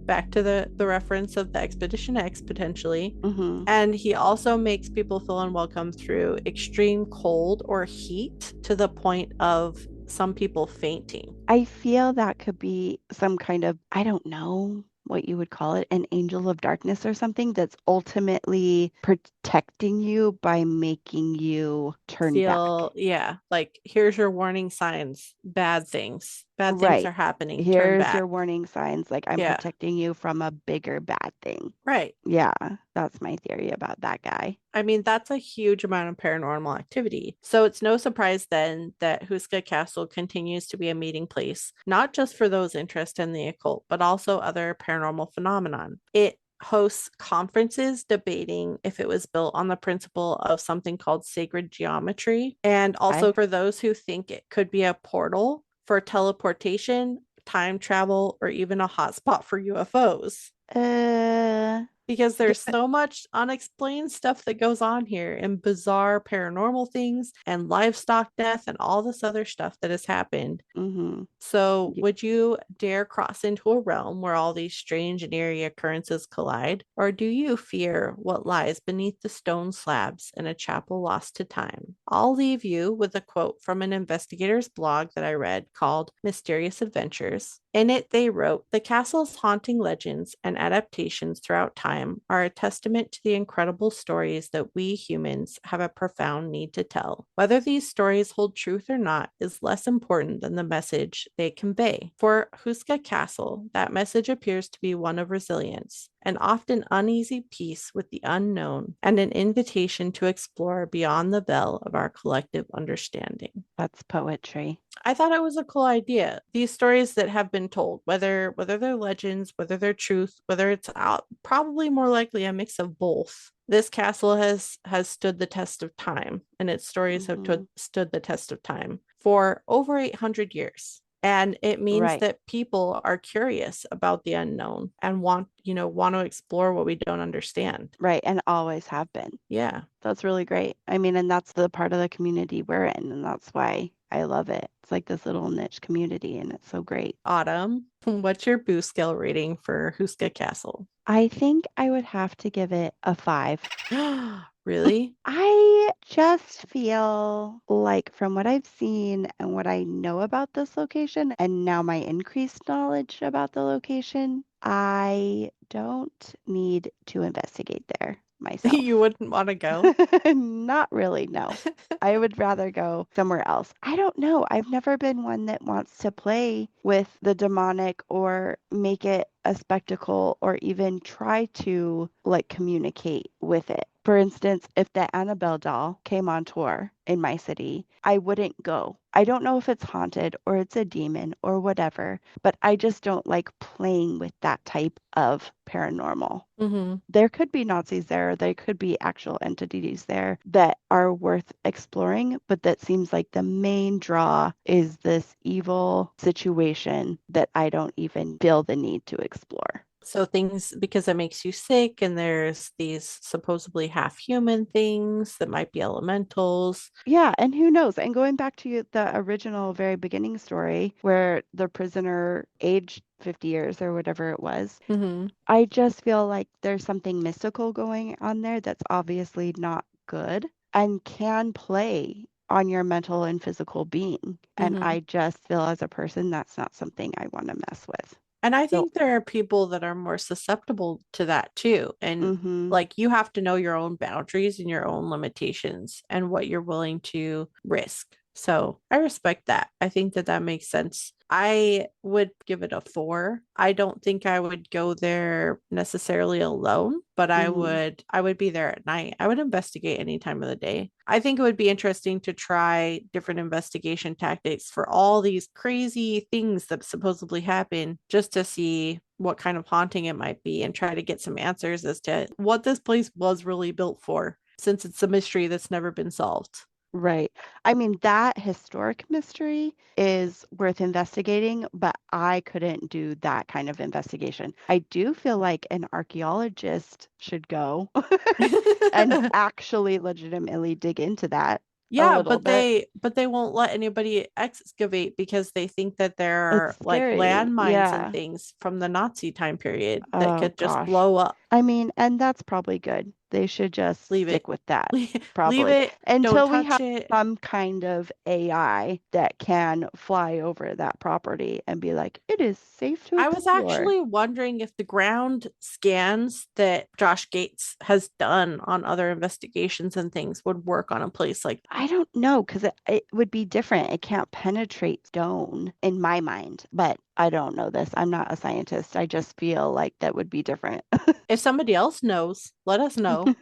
back to the reference of the Expedition X potentially. Mm-hmm. And he also makes people feel unwelcome through extreme cold or heat to the point of some people fainting. I feel that could be some kind of, I don't know what you would call it, an angel of darkness or something that's ultimately protecting you by making you turn back. Feel, yeah, like here's your warning signs, bad things. Bad things Right. are happening. Turn Here's back. your warning signs. Like I'm Yeah. protecting you from a bigger bad thing. Right. Yeah, that's my theory about that guy. I mean, that's a huge amount of paranormal activity. So it's no surprise then that Houska Castle continues to be a meeting place, not just for those interested in the occult, but also other paranormal phenomenon. It hosts conferences debating if it was built on the principle of something called sacred geometry. And also I for those who think it could be a portal for teleportation, time travel, or even a hotspot for UFOs uh because there's dep- so much unexplained stuff that goes on here and bizarre paranormal things and livestock death and all this other stuff that has happened. mhm. So, would you dare cross into a realm where all these strange and eerie occurrences collide? Or do you fear what lies beneath the stone slabs in a chapel lost to time? I'll leave you with a quote from an investigator's blog that I read called Mysterious Adventures. In it, they wrote, "The castle's haunting legends and adaptations throughout time are a testament to the incredible stories that we humans have a profound need to tell. Whether these stories hold truth or not is less important than the message they convey. For Houska Castle, that message appears to be one of resilience, an often uneasy peace with the unknown, and an invitation to explore beyond the veil of our collective understanding." That's poetry. I thought it was a cool idea. These stories that have been told, whether they're legends, whether they're truth, whether it's out, probably more likely a mix of both. This castle has stood the test of time, and its stories have Mhm. stood the test of time for over 800 years. And it means Right. that people are curious about the unknown and want to explore what we don't understand. Right, and always have been. Yeah. That's really great. I mean, and that's the part of the community we're in, and that's why I love it. It's like this little niche community, and it's so great. Autumn, what's your boo scale rating for Houska Castle? I think I would have to give it a 5. Really? I just feel like from what I've seen and what I know about this location, and now my increased knowledge about the location, I don't need to investigate there You myself. wouldn't want to go? Not really, no. I would rather go somewhere else. I don't know. I've never been one that wants to play with the demonic or make it a spectacle or even try to like communicate with it For instance, if the Annabelle doll came on tour in my city, I wouldn't go. I don't know if it's haunted or it's a demon or whatever, but I just don't like playing with that type of paranormal. Hmm. There could be Nazis there, there could be actual entities there that are worth exploring, but that seems like the main draw is this evil situation that I don't even feel the need to explore. So things because it makes you sick, and there's these supposedly half human things that might be elementals. Yeah, and who knows? And going back to the original very beginning story where the prisoner aged 50 years or whatever it was, Hmm. I just feel like there's something mystical going on there that's obviously not good and can play on your mental and physical being. And Hmm. I just feel as a person that's not something I want to mess with. And I So, think there are people that are more susceptible to that too. And mm-hmm, like you have to know your own boundaries and your own limitations and what you're willing to risk. So I respect that. I think that that makes sense. I would give it a 4. I don't think I would go there necessarily alone, but I mm-hmm, would I would be there at night. I would investigate any time of the day. I think it would be interesting to try different investigation tactics for all these crazy things that supposedly happen just to see what kind of haunting it might be and try to get some answers as to what this place was really built for, since it's a mystery that's never been solved. right. I mean, that historic mystery is worth investigating, but I couldn't do that kind of investigation. I do feel like an archaeologist should go and actually legitimately dig into that a Yeah, little bit. but they won't let anybody excavate because they think that there It's are like scary. landmines and Yeah. things from the Nazi time period that Oh could just gosh. blow up. I mean, and that's probably good. They should just Leave stick it. with that, Leave probably, it. Don't until we touch have it. some kind of AI that can fly over that property and be like, it is safe to I was explore. actually wondering if the ground scans that Josh Gates has done on other investigations and things would work on a place like that. I don't know because it would be different. It can't penetrate stone in my mind, but I don't know this. I'm not a scientist. I just feel like that would be different. If somebody else knows, let us know.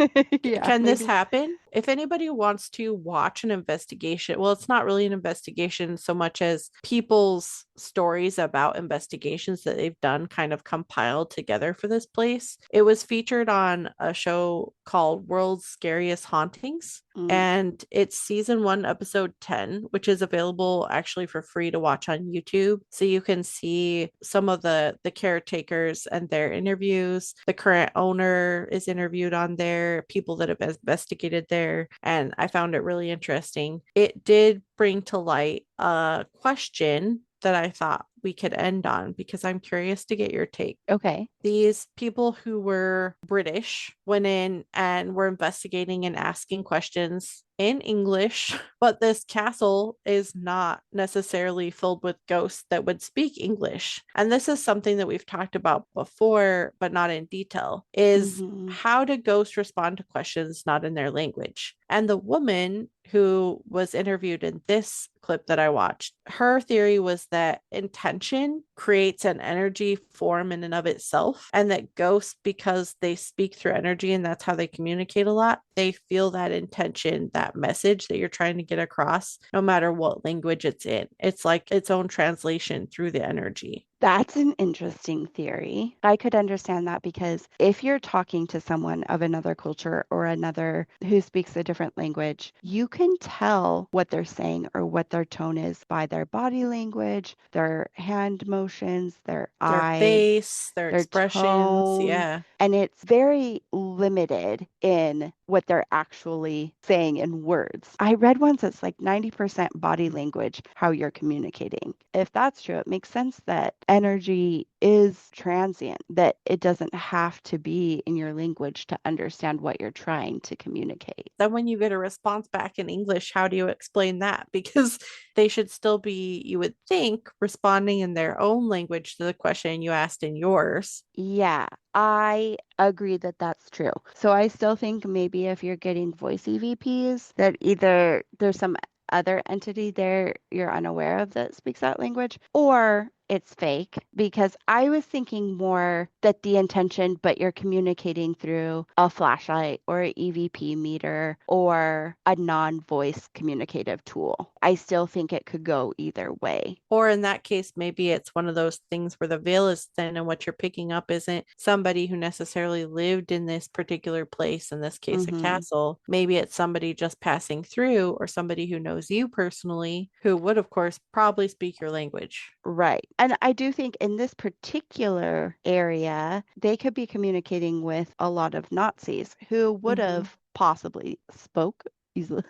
Yeah, Can this maybe. happen? If anybody wants to watch an investigation, well, it's not really an investigation so much as people's stories about investigations that they've done kind of compiled together for this place. It was featured on a show called World's Scariest Hauntings. Mm, And it's season 1, episode 10, which is available actually for free to watch on YouTube. So you can see some of the caretakers and their interviews. The current owner is interviewed on there, people that have investigated there, and I found it really interesting. It did bring to light a question that I thought we could end on because I'm curious to get your take. okay. These people who were British went in and were investigating and asking questions in English, but this castle is not necessarily filled with ghosts that would speak English. And this is something that we've talked about before, but not in detail, is Hmm. how do ghosts respond to questions not in their language? And the woman who was interviewed in this clip that I watched, her theory was that intention creates an energy form in and of itself, and that ghosts, because they speak through energy and that's how they communicate a lot, they feel that intention, that message that you're trying to get across, no matter what language it's in. It's like its own translation through the energy. That's an interesting theory. I could understand that because if you're talking to someone of another culture or another who speaks a different language, you can tell what they're saying or what their tone is by their body language, their hand motions, their Their eyes, face, their their expressions. tone, Yeah. and it's very limited in what they're actually saying in words. I read once it's like 90% body language, how you're communicating. If that's true, it makes sense that energy is transient, that it doesn't have to be in your language to understand what you're trying to communicate. Then when you get a response back in English, how do you explain that? Because they should still be, you would think, responding in their own language to the question you asked in yours. Yeah, I agree that that's true. So I still think maybe if you're getting voice EVPs, that either there's some other entity there you're unaware of that speaks that language, or it's fake because I was thinking more that the intention, but you're communicating through a flashlight or an EVP meter or a non-voice communicative tool. I still think it could go either way. Or in that case, maybe it's one of those things where the veil is thin and what you're picking up isn't somebody who necessarily lived in this particular place, in this case, a Hmm. castle. Maybe it's somebody just passing through or somebody who knows you personally, who would, of course, probably speak your language. Right. And I do think in this particular area, they could be communicating with a lot of Nazis who would Mm-hmm. have possibly spoke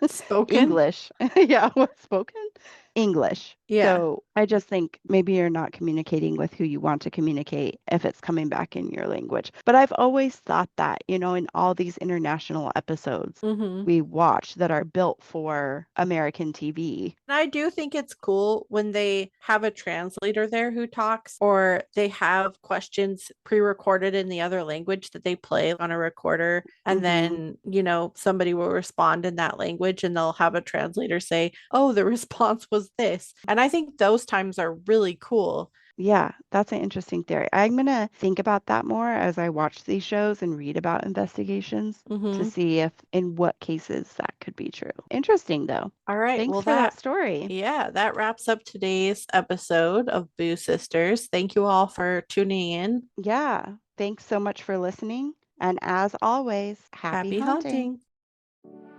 Spoken? English. Yeah, what spoken? English. Yeah. So I just think maybe you're not communicating with who you want to communicate if it's coming back in your language. But I've always thought that, in all these international episodes Mm-hmm. we watch that are built for American TV. And I do think it's cool when they have a translator there who talks, or they have questions pre recorded in the other language that they play on a recorder. And Hmm. then, somebody will respond in that language and they'll have a translator say, oh, the response was this. And I think those times are really cool. Yeah, that's an interesting theory. I'm gonna think about that more as I watch these shows and read about investigations to Hmm. see if in what cases that could be true. Interesting though. All right. Thanks Well, for that story. yeah, that wraps up today's episode of Boo Sisters. Thank you all for tuning in. Yeah, thanks so much for listening. And as always, happy Happy haunting. hunting.